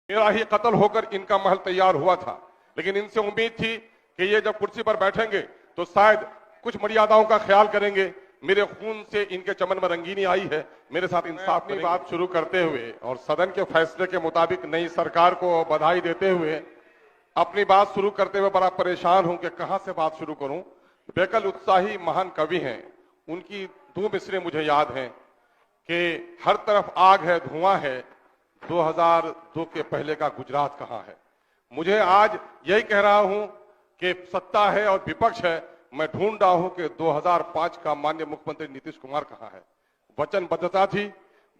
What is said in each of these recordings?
मेरा ही कत्ल होकर इनका महल तैयार हुआ था, लेकिन इनसे उम्मीद थी कि ये जब कुर्सी पर बैठेंगे तो शायद कुछ मर्यादाओं का ख्याल करेंगे। मेरे खून से इनके चमन में रंगीनी आई है, मेरे साथ इंसाफ की बात शुरू करते हुए और सदन के फैसले के मुताबिक नई सरकार को बधाई देते हुए अपनी बात शुरू करते हुए बड़ा परेशान हूं कि कहां से बात शुरू करूं। बेकल उत्साही महान कवि हैं, उनकी दो मिसरे मुझे याद हैं कि हर तरफ आग है, धुआं है, 2002 के पहले का गुजरात कहां है। मुझे आज यही कह रहा हूं कि सत्ता है और विपक्ष है, मैं ढूंढ रहा हूं कि 2005 का माननीय मुख्यमंत्री नीतीश कुमार कहां है। वचनबद्धता थी,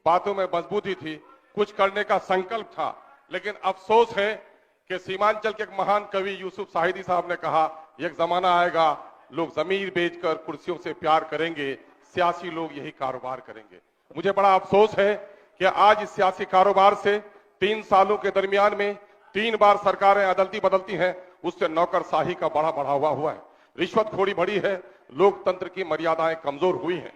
बातों में मजबूती थी, कुछ करने का संकल्प था, लेकिन अफसोस है कि सीमांचल के एक महान कवि यूसुफ साहिदी साहब ने कहा, एक जमाना आएगा लोग जमीर बेचकर कुर्सियों से प्यार करेंगे, सियासी लोग यही कारोबार करेंगे। मुझे बड़ा अफसोस है कि आज इस सियासी कारोबार से 3 सालों के दरमियान में 3 बार सरकारें अदलती बदलती हैं, उससे नौकरशाही का बड़ा बढ़ावा हुआ है, रिश्वतखोरी बढ़ी है, लोकतंत्र की मर्यादाएं कमजोर हुई हैं।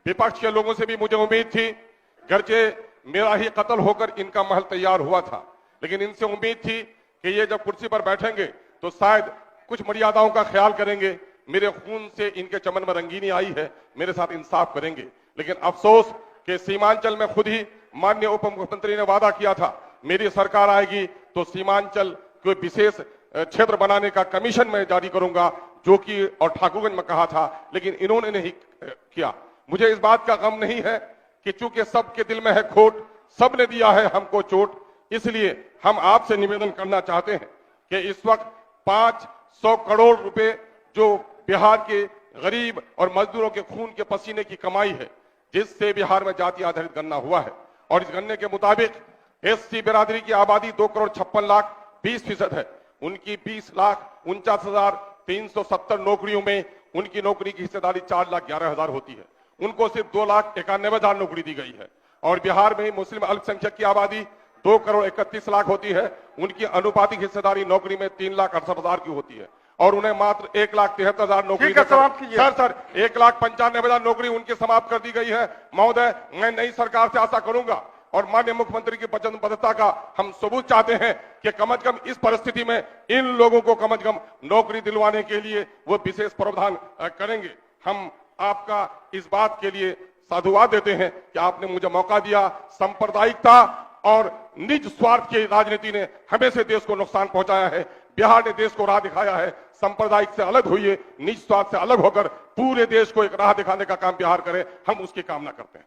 विपक्ष के लोगों से भी मुझे उम्मीद थी, गर्चे मेरा ही कत्ल होकर इनका महल तैयार हुआ था, लेकिन इनसे उम्मीद थी कि ये जब कुर्सी पर बैठेंगे तो शायद कुछ मर्यादाओं का ख्याल करेंगे। मेरे खून से इनके चमन में रंगीनी आई है, मेरे साथ इंसाफ करेंगे। लेकिन अफसोस कि सीमांचल में खुद ही माननीय उप मुख्यमंत्री ने वादा किया था, मेरी सरकार आएगी तो सीमांचल को विशेष क्षेत्र बनाने का कमीशन मैं जारी करूंगा, जो कि और ठाकुरगंज में कहा था, लेकिन इन्होंने नहीं किया। मुझे इस बात का गम नहीं है कि चूंकि सबके दिल में है खोट, सबने दिया है हमको चोट, इसलिए हम आपसे निवेदन करना चाहते हैं कि इस वक्त 500 करोड़ रुपए जो बिहार के गरीब और मजदूरों के खून के पसीने की कमाई है, जिससे बिहार में जाति आधारित गणना हुआ है, और इस गणने के मुताबिक एससी बिरादरी की आबादी 2,56,20% है। उनकी 20,49,370 नौकरियों में उनकी नौकरी की हिस्सेदारी 4,11,000 होती है। उनको सिर्फ 2,91,000 नौकरी दी गई है। और बिहार में मुस्लिम अल्पसंख्यक की आबादी 2,31,00,000 होती है, उनकी अनुपातिक हिस्सेदारी नौकरी में 3,68,000 की होती है, और उन्हें मात्र 1,73,000 नौकरी सर 1,95,000 नौकरी उनकी समाप्त कर दी गई है। महोदय, मैं नई सरकार से आशा करूंगा और माननीय मुख्यमंत्री की वचनबद्धता का हम सबूत चाहते हैं कि कम से कम इस परिस्थिति में इन लोगों को कम से कम नौकरी दिलवाने के लिए वो विशेष प्रावधान करेंगे। हम आपका इस बात के लिए साधुवाद देते हैं कि आपने मुझे मौका दिया। सांप्रदायिकता और निज स्वार्थ की राजनीति ने हमेशा देश को नुकसान पहुंचाया है। बिहार ने देश को राह दिखाया है, सांप्रदायिक से अलग होइए, निज स्वार्थ से अलग होकर पूरे देश को एक राह दिखाने का काम बिहार करे, हम उसकी कामना करते हैं।